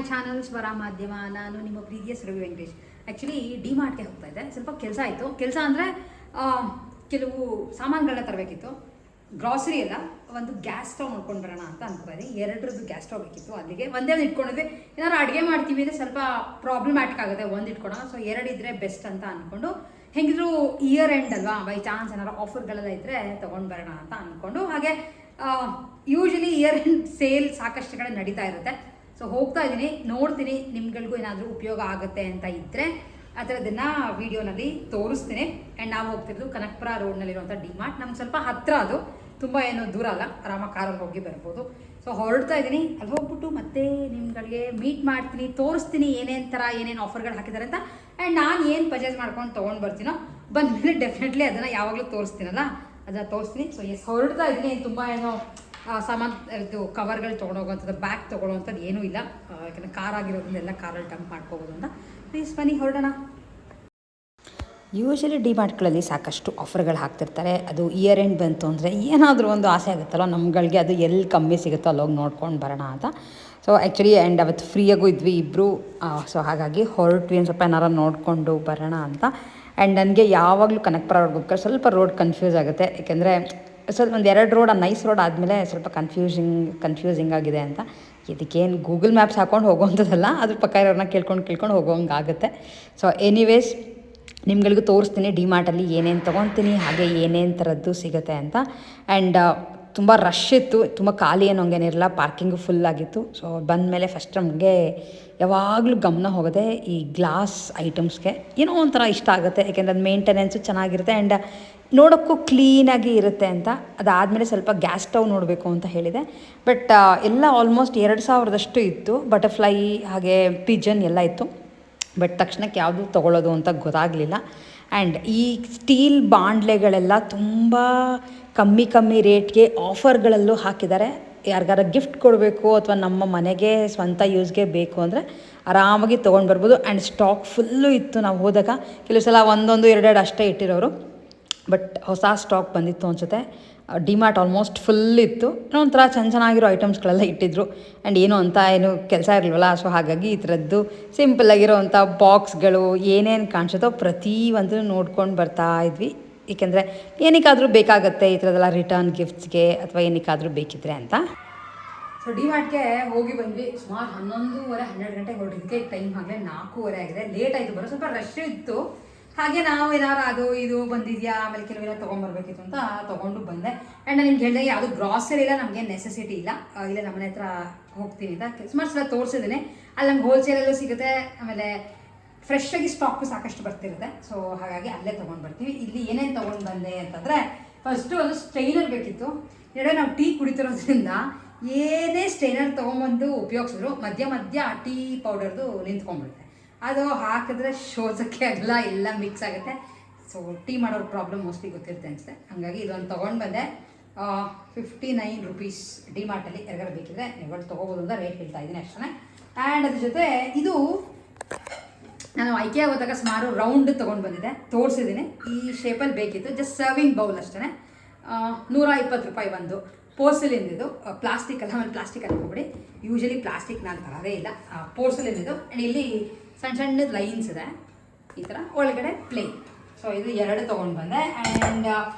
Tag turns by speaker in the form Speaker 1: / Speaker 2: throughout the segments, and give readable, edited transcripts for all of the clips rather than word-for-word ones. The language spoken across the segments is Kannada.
Speaker 1: ಚಾನಲ್ ಸ್ವರ ಮಾಧ್ಯಮ. ನಾನು ನಿಮ್ಮ ಪ್ರೀತಿಯ ಸುರಭಿ ವೆಂಕಟೇಶ್. ಆ್ಯಕ್ಚುಲಿ ಡಿ ಮಾರ್ಟ್ಗೆ ಹೋಗ್ತಾ ಇದ್ದೆ. ಸ್ವಲ್ಪ ಕೆಲಸ ಆಯಿತು. ಕೆಲಸ ಅಂದರೆ ಕೆಲವು ಸಾಮಾನುಗಳನ್ನ ತರಬೇಕಿತ್ತು. ಗ್ರಾಸರಿ ಎಲ್ಲ ಒಂದು ಗ್ಯಾಸ್ ಸ್ಟವ್ ನೋಡ್ಕೊಂಡು ಬರೋಣ ಅಂತ ಅನ್ಕೋತಾ ಇದ್ದೆ. 2 ಗ್ಯಾಸ್ ಸ್ಟವ್ ಬೇಕಿತ್ತು. ಅಲ್ಲಿಗೆ ಒಂದೇ ಒಂದು ಇಟ್ಕೊಂಡಿದ್ದೆ. ಏನಾದ್ರು ಅಡುಗೆ ಮಾಡ್ತೀವಿ ಅಂದರೆ ಸ್ವಲ್ಪ ಪ್ರಾಬ್ಲಮ್ಯಾಟಿಕ್ ಆಗುತ್ತೆ ಒಂದು ಇಟ್ಕೊಳೋ. ಸೊ 2 ಇದ್ದರೆ ಬೆಸ್ಟ್ ಅಂತ ಅಂದ್ಕೊಂಡು, ಹೆಂಗಿದ್ರು ಇಯರ್ ಎಂಡ್ ಅಲ್ವಾ, ಬೈ ಚಾನ್ಸ್ ಏನಾದ್ರು ಆಫರ್ಗಳೆಲ್ಲ ಇದ್ದರೆ ತೊಗೊಂಡು ಬರೋಣ ಅಂತ ಅಂದ್ಕೊಂಡು, ಹಾಗೆ ಯೂಶಲಿ ಇಯರ್ ಎಂಡ್ ಸೇಲ್ ಸಾಕಷ್ಟು ಕಡೆ ನಡೀತಾ ಇರುತ್ತೆ. ಸೊ ಹೋಗ್ತಾ ಇದ್ದೀನಿ, ನೋಡ್ತೀನಿ ನಿಮ್ಗಳಿಗೂ ಏನಾದರೂ ಉಪಯೋಗ ಆಗುತ್ತೆ ಅಂತ ಇದ್ದರೆ ಆ ಥರದನ್ನು ವೀಡಿಯೋನಲ್ಲಿ ತೋರಿಸ್ತೀನಿ. ಆ್ಯಂಡ್ ನಾವು ಹೋಗ್ತಿರೋದು ಕನಕಪುರ ರೋಡ್ನಲ್ಲಿರುವಂಥ ಡಿ ಮಾರ್ಟ್. ನಮ್ಗೆ ಸ್ವಲ್ಪ ಹತ್ತಿರ, ಅದು ತುಂಬ ಏನೋ ದೂರ ಅಲ್ಲ, ಆರಾಮಾಗಿ ಕಾರಲ್ಲಿ ಹೋಗಿ ಬರ್ಬೋದು. ಸೊ ಹೊರಡ್ತಾ ಇದ್ದೀನಿ. ಅಲ್ಲಿ ಹೋಗ್ಬಿಟ್ಟು ಮತ್ತೆ ನಿಮ್ಗಳಿಗೆ ಮೀಟ್ ಮಾಡ್ತೀನಿ, ತೋರಿಸ್ತೀನಿ ಏನೇನು ಆಫರ್ಗಳು ಹಾಕಿದ್ದಾರೆ ಅಂತ. ಆ್ಯಂಡ್ ನಾನು ಏನು ಪರ್ಚೇಸ್ ಮಾಡ್ಕೊಂಡು ತೊಗೊಂಡು ಬರ್ತೀನೋ ಬಂದಮೇಲೆ ಡೆಫಿನೆಟ್ಲಿ ಅದನ್ನು ಯಾವಾಗಲೂ ತೋರಿಸ್ತೀನಲ್ಲ, ಅದನ್ನು ತೋರಿಸ್ತೀನಿ. ಸೊ ಹೊರಡ್ತಾ ಇದ್ದೀನಿ. ತುಂಬ ಏನೋ ಸಾಮಾನು ಇದು ಕವರ್ಗಳು ತೊಗೊಂಡೋಗುವಂಥದ್ದು, ಬ್ಯಾಗ್ ತೊಗೊಳ್ಳೋವಂಥದ್ದು ಏನೂ ಇಲ್ಲ. ಯಾಕಂದರೆ ಕಾರ್ ಆಗಿರೋದ್ರಿಂದ ಕಾರಲ್ಲಿ ಡಂಪ್ ಮಾಡ್ಕೋಬೋದು ಅಂತ. ಪ್ಲೀಸ್ ಬನ್ನಿ ಹೊರಡೋಣ.
Speaker 2: ಯೂಶಲಿ ಡಿ ಮಾರ್ಟ್ಗಳಲ್ಲಿ ಸಾಕಷ್ಟು ಆಫರ್ಗಳು ಹಾಕ್ತಿರ್ತಾರೆ. ಅದು ಇಯರ್ ಎಂಡ್ ಬಂತು ಅಂದರೆ ಏನಾದರೂ ಒಂದು ಆಸೆ ಆಗುತ್ತಲ್ಲ ನಮ್ಗಳಿಗೆ, ಅದು ಎಲ್ಲಿ ಕಮ್ಮಿ ಸಿಗುತ್ತೋ ಅಲ್ಲೋಗಿ ನೋಡ್ಕೊಂಡು ಬರೋಣ ಅಂತ. ಸೊ ಆ್ಯಕ್ಚುಲಿ ಆ್ಯಂಡ್ ಅವತ್ತು ಫ್ರೀಯಾಗೂ ಇದ್ವಿ ಇಬ್ಬರು. ಸೊ ಹಾಗಾಗಿ ಹೊರಟ್ವಿ, ಒಂದು ಸ್ವಲ್ಪ ಏನಾರು ನೋಡಿಕೊಂಡು ಬರೋಣ ಅಂತ. ಆ್ಯಂಡ್ ನನಗೆ ಯಾವಾಗಲೂ ಕನಕಪುರ ರೋಡ್ ಹೋಗ್ತಾರೆ ಸ್ವಲ್ಪ ರೋಡ್ ಕನ್ಫ್ಯೂಸ್ ಆಗುತ್ತೆ. ಯಾಕೆಂದರೆ ಸ್ವಲ್ಪ ಒಂದು 2 ರೋಡ್, ನೈಸ್ ರೋಡ್ ಆದಮೇಲೆ ಸ್ವಲ್ಪ ಕನ್ಫ್ಯೂಸಿಂಗ್ ಆಗಿದೆ ಅಂತ. ಇದಕ್ಕೇನು ಗೂಗಲ್ ಮ್ಯಾಪ್ಸ್ ಹಾಕ್ಕೊಂಡು ಹೋಗೋವಂಥದ್ದಲ್ಲ, ಅದ್ರ ಪಕ್ಕ ಇರೋರನ್ನ ಕೇಳ್ಕೊಂಡು ಹೋಗೋಂಗೆ ಆಗುತ್ತೆ. ಸೊ ಎನಿವೇಸ್ ನಿಮ್ಗಳಿಗೂ ತೋರಿಸ್ತೀನಿ ಡಿ ಮಾರ್ಟಲ್ಲಿ ಏನೇನು ತೊಗೊತೀನಿ, ಹಾಗೆ ಏನೇನು ಥರದ್ದು ಸಿಗುತ್ತೆ ಅಂತ. ಆ್ಯಂಡ್ ತುಂಬ ರಶ್ ಇತ್ತು, ತುಂಬ ಖಾಲಿ ಏನೋ ಹಂಗೇನಿರಲ್ಲ, ಪಾರ್ಕಿಂಗು ಫುಲ್ ಆಗಿತ್ತು. ಸೊ ಬಂದಮೇಲೆ ಫಸ್ಟ್ ನಮಗೆ ಯಾವಾಗಲೂ ಗಮನ ಹೋಗೋದೆ ಈ ಗ್ಲಾಸ್ ಐಟಮ್ಸ್ಗೆ. ಏನೋ ಒಂಥರ ಇಷ್ಟ ಆಗುತ್ತೆ, ಯಾಕೆಂದರೆ ಅದು ಮೇಂಟೆನೆನ್ಸು ಚೆನ್ನಾಗಿರುತ್ತೆ ಆ್ಯಂಡ್ ನೋಡೋಕ್ಕೂ ಕ್ಲೀನಾಗಿ ಇರುತ್ತೆ ಅಂತ. ಅದಾದಮೇಲೆ ಸ್ವಲ್ಪ ಗ್ಯಾಸ್ ಸ್ಟವ್ ನೋಡಬೇಕು ಅಂತ ಹೇಳಿದೆ. ಬಟ್ ಎಲ್ಲ ಆಲ್ಮೋಸ್ಟ್ 2000 ಇತ್ತು. ಬಟರ್ಫ್ಲೈ ಹಾಗೆ ಪಿಜನ್ ಎಲ್ಲ ಇತ್ತು. ಬಟ್ ತಕ್ಷಣಕ್ಕೆ ಯಾವುದು ತೊಗೊಳ್ಳೋದು ಅಂತ ಗೊತ್ತಾಗಲಿಲ್ಲ. ಆ್ಯಂಡ್ ಈ ಸ್ಟೀಲ್ ಬಾಂಡ್ಲೆಗಳೆಲ್ಲ ತುಂಬ ಕಮ್ಮಿ ರೇಟ್ಗೆ ಆಫರ್ಗಳಲ್ಲೂ ಹಾಕಿದ್ದಾರೆ. ಯಾರಿಗಾರ ಗಿಫ್ಟ್ ಕೊಡಬೇಕು ಅಥವಾ ನಮ್ಮ ಮನೆಗೆ ಸ್ವಂತ ಯೂಸ್ಗೆ ಬೇಕು ಅಂದರೆ ಆರಾಮಾಗಿ ತೊಗೊಂಡು ಬರ್ಬೋದು. ಆ್ಯಂಡ್ ಸ್ಟಾಕ್ ಫುಲ್ಲು ಇತ್ತು. ನಾವು ಹೋದಾಗ ಕೆಲವು ಸಲ 1 2 ಅಷ್ಟೇ ಇಟ್ಟಿರೋರು, ಬಟ್ ಹೊಸ ಸ್ಟಾಕ್ ಬಂದಿತ್ತು ಅನಿಸುತ್ತೆ. ಡಿ ಮಾರ್ಟ್ ಆಲ್ಮೋಸ್ಟ್ ಫುಲ್ ಇತ್ತು. ಒಂಥರ ಚೆನ್ನಾಗಿರೋ ಐಟಮ್ಸ್ಗಳೆಲ್ಲ ಇಟ್ಟಿದ್ರು. ಆ್ಯಂಡ್ ಏನು ಕೆಲಸ ಇರಲಿಲ್ವಲ್ಲ, ಸೊ ಹಾಗಾಗಿ ಈ ಥರದ್ದು ಸಿಂಪಲ್ಲಾಗಿರೋವಂಥ ಬಾಕ್ಸ್ಗಳು ಏನೇನು ಕಾಣಿಸುತ್ತೋ ಪ್ರತಿಯೊಂದು ನೋಡ್ಕೊಂಡು ಬರ್ತಾ ಇದ್ವಿ. ಏಕೆಂದರೆ ಏನಕ್ಕಾದರೂ ಬೇಕಾಗುತ್ತೆ ಈ ಥರದ್ದೆಲ್ಲ ರಿಟರ್ನ್ ಗಿಫ್ಟ್ಸ್ಗೆ ಅಥವಾ ಏನಕ್ಕಾದರೂ ಬೇಕಿದ್ರೆ ಅಂತ.
Speaker 1: ಸೊ ಡಿ ಮಾರ್ಟ್ಗೆ ಹೋಗಿ ಬಂದ್ವಿ. ಸುಮಾರು 11:30 ಗಂಟೆಗೆ ಹೊರಟಿದ್ದಕ್ಕೆ ಟೈಮ್ ಆಗಲೇ 4:30 ಆಗಿದೆ. ಲೇಟ್ ಆಯಿತು, ಬರೋ ಸ್ವಲ್ಪ ರಶ್ ಇತ್ತು. ಹಾಗೆ ನಾವು ಏನಾರು ಅದು ಇದು ಬಂದಿದೆಯಾ, ಆಮೇಲೆ ಕೆಲವೆಲ್ಲ ತೊಗೊಂಬರ್ಬೇಕಿತ್ತು ಅಂತ ತೊಗೊಂಡು ಬಂದೆ. ಆ್ಯಂಡ್ ನಾನು ನಿಮ್ಗೆ ಹೇಳಿದೆ ಯಾವುದು ಗ್ರಾಸರಿ ಇಲ್ಲ, ನಮಗೆ ನೆಸೆಸಿಟಿ ಇಲ್ಲ, ಇಲ್ಲೇ ನಮ್ಮನೆ ಹತ್ರ ಹೋಗ್ತೀನಿ ಅಂತ ಸುಮಾರು ಸಲ ತೋರಿಸಿದ್ದೀನಿ. ಅಲ್ಲಿ ನಮ್ಗೆ ಹೋಲ್ಸೇಲಲ್ಲೂ ಸಿಗುತ್ತೆ, ಆಮೇಲೆ ಫ್ರೆಶ್ಶಾಗಿ ಸ್ಟಾಕು ಸಾಕಷ್ಟು ಬರ್ತಿರುತ್ತೆ. ಸೊ ಹಾಗಾಗಿ ಅಲ್ಲೇ ತೊಗೊಂಡು ಬರ್ತೀವಿ. ಇಲ್ಲಿ ಏನೇನು ತೊಗೊಂಡು ಬಂದೆ ಅಂತಂದರೆ, ಫಸ್ಟು ಒಂದು ಸ್ಟ್ರೈನರ್ ಬೇಕಿತ್ತು. ನಾವು ಟೀ ಕುಡಿತಿರೋದ್ರಿಂದ ಏನೇ ಸ್ಟ್ರೈನರ್ ತೊಗೊಂಬಂದು ಉಪಯೋಗಿಸಿದ್ರು ಮಧ್ಯ ಟೀ ಪೌಡರ್ದು ನಿಂತ್ಕೊಂಡ್ಬಿಡುತ್ತೆ. ಅದು ಹಾಕಿದ್ರೆ ಶೋಸಕ್ಕೆ ಎಲ್ಲ ಮಿಕ್ಸ್ ಆಗುತ್ತೆ. ಸೊ ಟೀ ಮಾಡೋರು ಪ್ರಾಬ್ಲಮ್ ಮೋಸ್ಟ್ಲಿ ಗೊತ್ತಿರುತ್ತೆ ಅನಿಸುತ್ತೆ. ಹಾಗಾಗಿ ಇದೊಂದು ತೊಗೊಂಡು ಬಂದೆ. 59 ರೂಪೀಸ್ ಡಿ ಮಾರ್ಟಲ್ಲಿ. ಯಾರಿಗಾರು ಬೇಕಿದ್ರೆ ನೀವು ತೊಗೋಬೋದು ಅಂತ ರೇಟ್ ಹೇಳ್ತಾ ಇದ್ದೀನಿ ಅಷ್ಟೇ. ಆ್ಯಂಡ್ ಅದ್ರ ಜೊತೆ ಇದು ನಾನು ಐಕಿಯಾಗೆ ಹೋದಾಗ ಸುಮಾರು ರೌಂಡ್ ತೊಗೊಂಡು ಬಂದಿದ್ದೆ, ತೋರಿಸಿದ್ದೀನಿ. ಈ ಶೇಪಲ್ಲಿ ಬೇಕಿತ್ತು, ಜಸ್ಟ್ ಸರ್ವಿಂಗ್ ಬೌಲ್ ಅಷ್ಟೇ. 120 ರೂಪಾಯಿ ಒಂದು. ಪೋರ್ಸಲಿಂದಿದು, ಪ್ಲಾಸ್ಟಿಕ್ ಅಲ್ಲ. ಆಮೇಲೆ ಪ್ಲಾಸ್ಟಿಕ್ ಹಾಕೋಬಿಡಿ, ಯೂಶಲಿ ಪ್ಲಾಸ್ಟಿಕ್ ನಾನು ತರೋದೇ ಇಲ್ಲ. ಪೋರ್ಸಲಿಂದಿದು. ಆ್ಯಂಡ್ ಇಲ್ಲಿ ಸಣ್ಣದ ಲೈನ್ಸ್ ಇದೆ ಈ ಥರ, ಒಳಗಡೆ ಪ್ಲೇನ್. ಸೊ ಇದು 2 ತೊಗೊಂಡು ಬಂದೆ. ಆ್ಯಂಡ್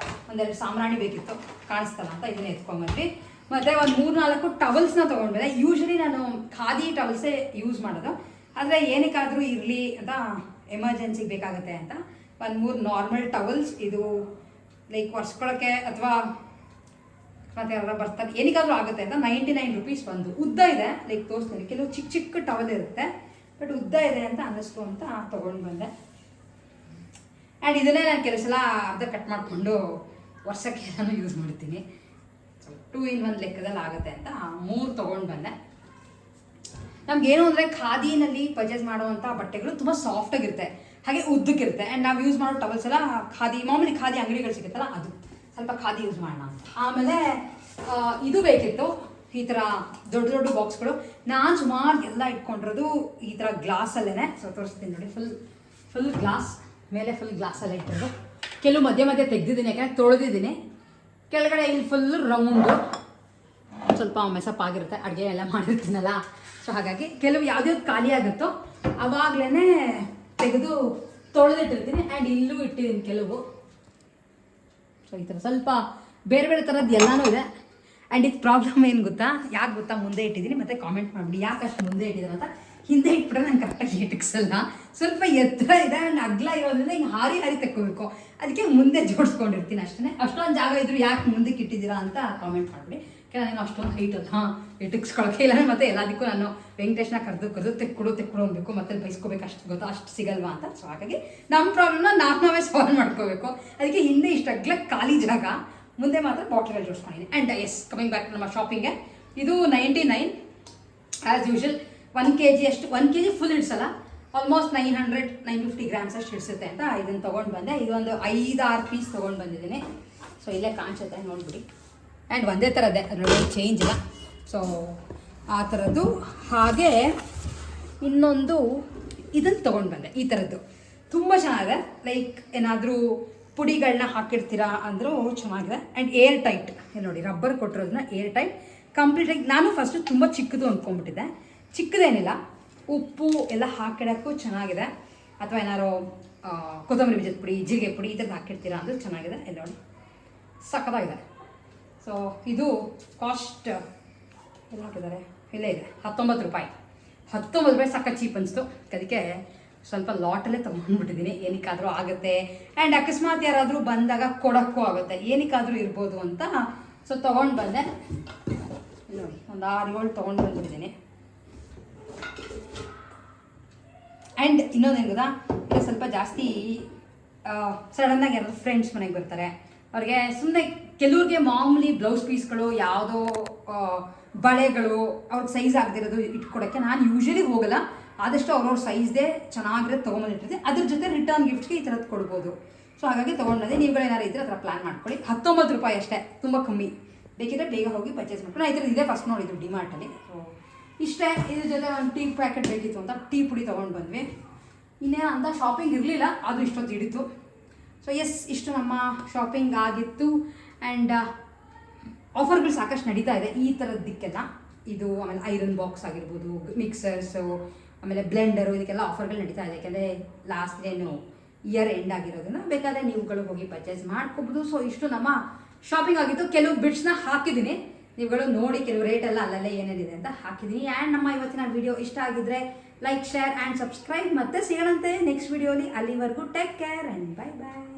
Speaker 1: ಒಂದೆರಡು ಸಾಂಬ್ರಾಣಿ ಬೇಕಿತ್ತು, ಕಾಣಿಸ್ತಲ್ಲ ಅಂತ ಇದನ್ನ ಎತ್ಕೊಂಡ್ಬಂದ್ವಿ. ಮತ್ತು ಒಂದು 3-4 ಟವಲ್ಸ್ನ ತೊಗೊಂಡು ಬಂದೆ. ಯೂಶಲಿ ನಾನು ಖಾದಿ ಟವಲ್ಸೇ ಯೂಸ್ ಮಾಡೋದು, ಆದರೆ ಏನಕ್ಕಾದರೂ ಇರಲಿ ಅಂತ ಎಮರ್ಜೆನ್ಸಿಗೆ ಬೇಕಾಗುತ್ತೆ ಅಂತ ಒಂದು 3 ನಾರ್ಮಲ್ ಟವಲ್ಸ್. ಇದು ಲೈಕ್ ಒರೆಸ್ಕೊಳ್ಳೋಕ್ಕೆ ಅಥವಾ ಮತ್ತು ಯಾರು ಬರ್ತಾರೆ ಏನಕ್ಕಾದರೂ ಆಗುತ್ತೆ ಅಂತ 99 ರೂಪೀಸ್ ಒಂದು. ಉದ್ದ ಇದೆ, ಲೈಕ್ ತೋರಿಸ್ತೀನಿ. ಕೆಲವು ಚಿಕ್ಕ ಟವಲ್ ಇರುತ್ತೆ, ಬಟ್ ಉದ್ದ ಇದೆ ಅಂತ ಅನ್ನಿಸ್ತು ಅಂತ ತೊಗೊಂಡು ಬಂದೆ. ಆ್ಯಂಡ್ ಇದನ್ನೇ ನಾನು ಕೆಲವು ಸಲ ಅರ್ಧ ಕಟ್ ಮಾಡಿಕೊಂಡು ವರ್ಷಕ್ಕೆ ನಾನು ಯೂಸ್ ಮಾಡ್ತೀನಿ. ಸೊ 2 in 1 ಲೆಕ್ಕದಲ್ಲಿ ಆಗುತ್ತೆ ಅಂತ 3 ತೊಗೊಂಡು ಬಂದೆ. ನಮಗೇನು ಅಂದರೆ ಖಾದಿನಲ್ಲಿ ಪರ್ಚೇಸ್ ಮಾಡುವಂಥ ಬಟ್ಟೆಗಳು ತುಂಬ ಸಾಫ್ಟಾಗಿರುತ್ತೆ, ಹಾಗೆ ಉದ್ದಕ್ಕಿರುತ್ತೆ. ಆ್ಯಂಡ್ ನಾವು ಯೂಸ್ ಮಾಡೋ ಟವಲ್ಸ್ ಎಲ್ಲ ಮಾಮೂಲಿ ಖಾದಿ ಅಂಗಡಿಗಳು ಸಿಗುತ್ತಲ್ಲ, ಅದು ಸ್ವಲ್ಪ ಖಾದಿ ಯೂಸ್ ಮಾಡೋಣ ಅಂತ. ಆಮೇಲೆ ಇದು ಬೇಕಿತ್ತು, ಈ ಥರ ದೊಡ್ಡ ಬಾಕ್ಸ್ಗಳು. ನಾನು ಸುಮಾರು ಎಲ್ಲ ಇಟ್ಕೊಂಡಿರೋದು ಈ ಥರ ಗ್ಲಾಸಲ್ಲೇ. ಸೊ ತೋರಿಸ್ತೀನಿ ನೋಡಿ, ಫುಲ್ ಗ್ಲಾಸ್, ಮೇಲೆ ಫುಲ್ ಗ್ಲಾಸಲ್ಲೇ ಇಟ್ಟಿರೋದು. ಕೆಲವು ಮಧ್ಯೆ ತೆಗೆದಿದ್ದೀನಿ, ಯಾಕಂದರೆ ತೊಳೆದಿದ್ದೀನಿ. ಕೆಳಗಡೆ ಇಲ್ಲಿ ಫುಲ್ಲು ರೌಂಡು. ಸ್ವಲ್ಪ ಮೆಸಪ್ ಆಗಿರುತ್ತೆ, ಅಡುಗೆ ಎಲ್ಲ ಮಾಡಿರ್ತೀನಲ್ಲ. ಸೊ ಹಾಗಾಗಿ ಕೆಲವು ಯಾವ್ದ್ಯಾವ್ದು ಖಾಲಿ ಆಗುತ್ತೋ ಅವಾಗಲೇ ತೆಗೆದು ತೊಳೆದಿಟ್ಟಿರ್ತೀನಿ. ಆ್ಯಂಡ್ ಇಲ್ಲೂ ಇಟ್ಟಿದ್ದೀನಿ ಕೆಲವು. ಸೊ ಈ ಥರ ಸ್ವಲ್ಪ ಬೇರೆ ಬೇರೆ ಥರದ್ದು ಎಲ್ಲನೂ ಇದೆ. ಆ್ಯಂಡ್ ಇದು ಪ್ರಾಬ್ಲಮ್ ಏನು ಗೊತ್ತಾ, ಯಾಕೆ ಗೊತ್ತಾ ಮುಂದೆ ಇಟ್ಟಿದ್ದೀನಿ, ಮತ್ತು ಕಾಮೆಂಟ್ ಮಾಡಿಬಿಡಿ ಯಾಕೆ ಅಷ್ಟು ಮುಂದೆ ಇಟ್ಟಿದ್ದೀನಿ ಅಂತ. ಹಿಂದೆ ಇಟ್ಬಿಟ್ರೆ ನಂಗೆ ಕರೆಕ್ಟಾಗಿ ಇಟ್ಟಿಕ್ಸಲ್ಲ, ಸ್ವಲ್ಪ ಎತ್ತರ ಇದೆ ಆ್ಯಂಡ್ ಅಗಲ ಇರೋದ್ರಿಂದ ಹಿಂಗೆ ಹಾರಿ ತಕ್ಕೋಬೇಕು. ಅದಕ್ಕೆ ಮುಂದೆ ಜೋಡಿಸ್ಕೊಂಡಿರ್ತೀನಿ ಅಷ್ಟೇ. ಅಷ್ಟೊಂದು ಜಾಗ ಇದ್ರು ಯಾಕೆ ಮುಂದಕ್ಕೆ ಇಟ್ಟಿದ್ದೀರಾ ಅಂತ ಕಾಮೆಂಟ್ ಮಾಡಿಬಿಡಿ. ಯಾಕೆ ನಾನು ಅಷ್ಟೊಂದು ಹೈಟ್ ಅಲ್ಲ, ಇಟ್ಟಿಕ್ಸ್ಕೊಳಕ್ಕೆ ಇಲ್ಲ. ಮತ್ತು ಎಲ್ಲದಕ್ಕೂ ನಾನು ವೆಂಕಟೇಶ್ನ ಕರೆದು ತೆಕ್ಕೊಡು ಅನ್ಬೇಕು, ಮತ್ತೆ ಬೈಸ್ಕೋಬೇಕು, ಅಷ್ಟು ಗೊತ್ತಾ, ಅಷ್ಟು ಸಿಗಲ್ವಾ ಅಂತ. ಸೊ ಹಾಗಾಗಿ ನಮ್ಮ ಪ್ರಾಬ್ಲಮ್ನ ನಾವೇ ಸಾಲ್ವ್ ಮಾಡ್ಕೋಬೇಕು. ಅದಕ್ಕೆ ಹಿಂದೆ ಇಷ್ಟು ಅಗ್ಲ ಖಾಲಿ ಜಾಗ, ಮುಂದೆ ಮಾತ್ರ ಬಾಟ್ಲ್ಗಳು ಜೋಡಿಸ್ಕೊಂಡಿದ್ದೀನಿ. ಆ್ಯಂಡ್ ಎಸ್, ಕಮಿಂಗ್ ಬ್ಯಾಕ್ ನಮ್ಮ ಶಾಪಿಂಗ್ಗೆ. ಇದು 99 ಆ್ಯಸ್ ಯೂಶಲ್. 1 kg ಅಷ್ಟು, 1 kg ಫುಲ್ ಇಡ್ಸಲ್ಲ, ಆಲ್ಮೋಸ್ಟ್ 900-950 ಗ್ರಾಮ್ಸ್ ಅಷ್ಟು ಇಡಿಸುತ್ತೆ ಅಂತ ಇದನ್ನು ತೊಗೊಂಡು ಬಂದೆ. ಇದೊಂದು 5-6 ಪೀಸ್ ತೊಗೊಂಡು ಬಂದಿದ್ದೀನಿ. ಸೊ ಇಲ್ಲೇ ಕಾಣಿಸುತ್ತೆ ನೋಡಿಬಿಡಿ. ಆ್ಯಂಡ್ ಒಂದೇ ಥರದ್ದೇ, ಅದರಲ್ಲಿ ಚೇಂಜ್ ಇಲ್ಲ. ಸೊ ಆ ಥರದ್ದು. ಹಾಗೆ ಇನ್ನೊಂದು ಇದನ್ನು ತೊಗೊಂಡು ಬಂದೆ, ಈ ಥರದ್ದು ತುಂಬ ಚೆನ್ನಾಗಿದೆ. ಲೈಕ್ ಏನಾದರೂ ಪುಡಿಗಳನ್ನ ಹಾಕಿರ್ತೀರಾ ಅಂದರೂ ಚೆನ್ನಾಗಿದೆ. ಆ್ಯಂಡ್ ಏರ್ ಟೈಟ್ ನೋಡಿ, ರಬ್ಬರ್ ಕೊಟ್ಟಿರೋದನ್ನ ಏರ್ ಟೈಟ್ ಕಂಪ್ಲೀಟಾಗಿ. ನಾನು ಫಸ್ಟು ತುಂಬ ಚಿಕ್ಕದು ಅಂದ್ಕೊಂಡ್ಬಿಟ್ಟಿದ್ದೆ, ಚಿಕ್ಕದೇನಿಲ್ಲ. ಉಪ್ಪು ಎಲ್ಲ ಹಾಕಿಡೋಕ್ಕೂ ಚೆನ್ನಾಗಿದೆ. ಅಥವಾ ಏನಾರು ಕೊತ್ತಂಬರಿ ಬೀಜದ ಪುಡಿ, ಜೀರಿಗೆ ಪುಡಿ ಈ ಥರದ್ದು ಹಾಕಿರ್ತೀರಾ ಅಂದರೆ ಚೆನ್ನಾಗಿದೆ. ಎಲ್ಲ ನೋಡಿ ಸಖತ್ತಾಗಿದೆ. ಸೊ ಇದು ಕಾಸ್ಟ್ ಎಲ್ಲ ಹಾಕಿದ್ದಾರೆ, ಇಲ್ಲೇ ಇದೆ, 19 ರೂಪಾಯಿ. 19 ರೂಪಾಯಿ ಸಕ್ಕ ಚೀಪ್ ಅನಿಸ್ತು. ಅದಕ್ಕೆ ಸ್ವಲ್ಪ ಲಾಟಲ್ಲೇ ತೊಗೊಂಡ್ಬಿಟ್ಟಿದ್ದೀನಿ, ಏನಕ್ಕಾದರೂ ಆಗುತ್ತೆ. ಆ್ಯಂಡ್ ಅಕಸ್ಮಾತ್ ಯಾರಾದರೂ ಬಂದಾಗ ಕೊಡೋಕ್ಕೂ ಆಗುತ್ತೆ, ಏನಕ್ಕಾದರೂ ಇರ್ಬೋದು ಅಂತ. ಸೊ ತೊಗೊಂಡು ಬಂದೆ ನೋಡಿ, ಒಂದು 6-7 ತೊಗೊಂಡು ಬಂದ್ಬಿಟ್ಟಿದ್ದೀನಿ. ಆ್ಯಂಡ್ ಇನ್ನೊಂದೇನು ಗೊತ್ತಾ, ಈಗ ಸ್ವಲ್ಪ ಜಾಸ್ತಿ ಸಡನ್ನಾಗಿ ಯಾರಾದರೂ ಫ್ರೆಂಡ್ಸ್ ಮನೆಗೆ ಬರ್ತಾರೆ, ಅವ್ರಿಗೆ ಸುಮ್ಮನೆ ಕೆಲವ್ರಿಗೆ ಮಾಮೂಲಿ ಬ್ಲೌಸ್ ಪೀಸ್ಗಳು, ಯಾವುದೋ ಬಳೆಗಳು ಅವ್ರಿಗೆ ಸೈಜ್ ಆಗದಿರೋದು ಇಟ್ಕೊಡೋಕ್ಕೆ ನಾನು ಯೂಶ್ವಲಿ ಹೋಗಲ್ಲ. ಆದಷ್ಟು ಅವ್ರವ್ರ ಸೈಜ್ದೇ ಚೆನ್ನಾಗಿರೋದು ತೊಗೊಂಬಂದಿರ್ತೀವಿ. ಅದ್ರ ಜೊತೆ ರಿಟರ್ನ್ ಗಿಫ್ಟ್ಗೆ ಈ ಥರದ್ದು ಕೊಡ್ಬೋದು. ಸೊ ಹಾಗಾಗಿ ತೊಗೊಂಡದೆ. ನೀವುಗಳೇನಾರು ಇದ್ದರೆ ಆ ಥರ ಪ್ಲ್ಯಾನ್ ಮಾಡ್ಕೊಳ್ಳಿ. 19 ರೂಪಾಯಿ ಅಷ್ಟೇ, ತುಂಬ ಕಮ್ಮಿ. ಬೇಕಿದ್ರೆ ಬೇಗ ಹೋಗಿ ಪರ್ಚೇಸ್ ಮಾಡ್ಕೊಂಡು. ಈ ಥರದ್ದು ಇದೇ ಫಸ್ಟ್ ನೋಡಿದ್ದು ಡಿಮಾರ್ಟಲ್ಲಿ. ಸೊ ಇಷ್ಟೇ. ಇದ್ರ ಜೊತೆ ಒಂದು ಟೀ ಪ್ಯಾಕೆಟ್ ಬೇಕಿತ್ತು ಅಂತ ಟೀ ಪುಡಿ ತೊಗೊಂಡು ಬಂದ್ವಿ. ಇನ್ನೇನು ಅಂತ ಶಾಪಿಂಗ್ ಇರಲಿಲ್ಲ, ಅದು ಇಷ್ಟೊತ್ತು ಹಿಡಿತು. ಸೊ ಎಸ್, ಇಷ್ಟು ನಮ್ಮ ಶಾಪಿಂಗ್ ಆಗಿತ್ತು. ಆ್ಯಂಡ್ ಆಫರ್ಗಳು ಸಾಕಷ್ಟು ನಡೀತಾ ಇದೆ ಈ ಥರದ್ದಕ್ಕೆಲ್ಲ. ಇದು ಆಮೇಲೆ ಐರನ್ ಬಾಕ್ಸ್ ಆಗಿರ್ಬೋದು, ಮಿಕ್ಸರ್ಸು, ಆಮೇಲೆ ಬ್ಲೆಂಡರು, ಇದಕ್ಕೆಲ್ಲ ಆಫರ್ಗಳು ನಡೀತಾ ಇದೆ. ಯಾಕೆಂದರೆ ಲಾಸ್ಟ್ ಏನು ಇಯರ್ ಎಂಡ್ ಆಗಿರೋದನ್ನ ಬೇಕಾದರೆ ನೀವುಗಳು ಹೋಗಿ ಪರ್ಚೇಸ್ ಮಾಡ್ಕೋಬೋದು. ಸೊ ಇಷ್ಟು ನಮ್ಮ ಶಾಪಿಂಗ್ ಆಗಿತ್ತು. ಕೆಲವು ಬಿಟ್ಸ್ನ ಹಾಕಿದ್ದೀನಿ, ನೀವುಗಳು ನೋಡಿ ಕೆಲವು ರೇಟೆಲ್ಲ ಅಲ್ಲಲ್ಲೇ ಏನೇನಿದೆ ಅಂತ ಹಾಕಿದ್ದೀನಿ. ಆ್ಯಂಡ್ ನಮ್ಮ ಇವತ್ತಿನ ವಿಡಿಯೋ ಇಷ್ಟ ಆಗಿದ್ರೆ ಲೈಕ್, ಶೇರ್ ಆ್ಯಂಡ್ ಸಬ್ಸ್ಕ್ರೈಬ್. ಮತ್ತೆ ಸಿಗೋಣಂತೆ ನೆಕ್ಸ್ಟ್ ವಿಡಿಯೋಲಿ. ಅಲ್ಲಿವರೆಗೂ take care and bye bye.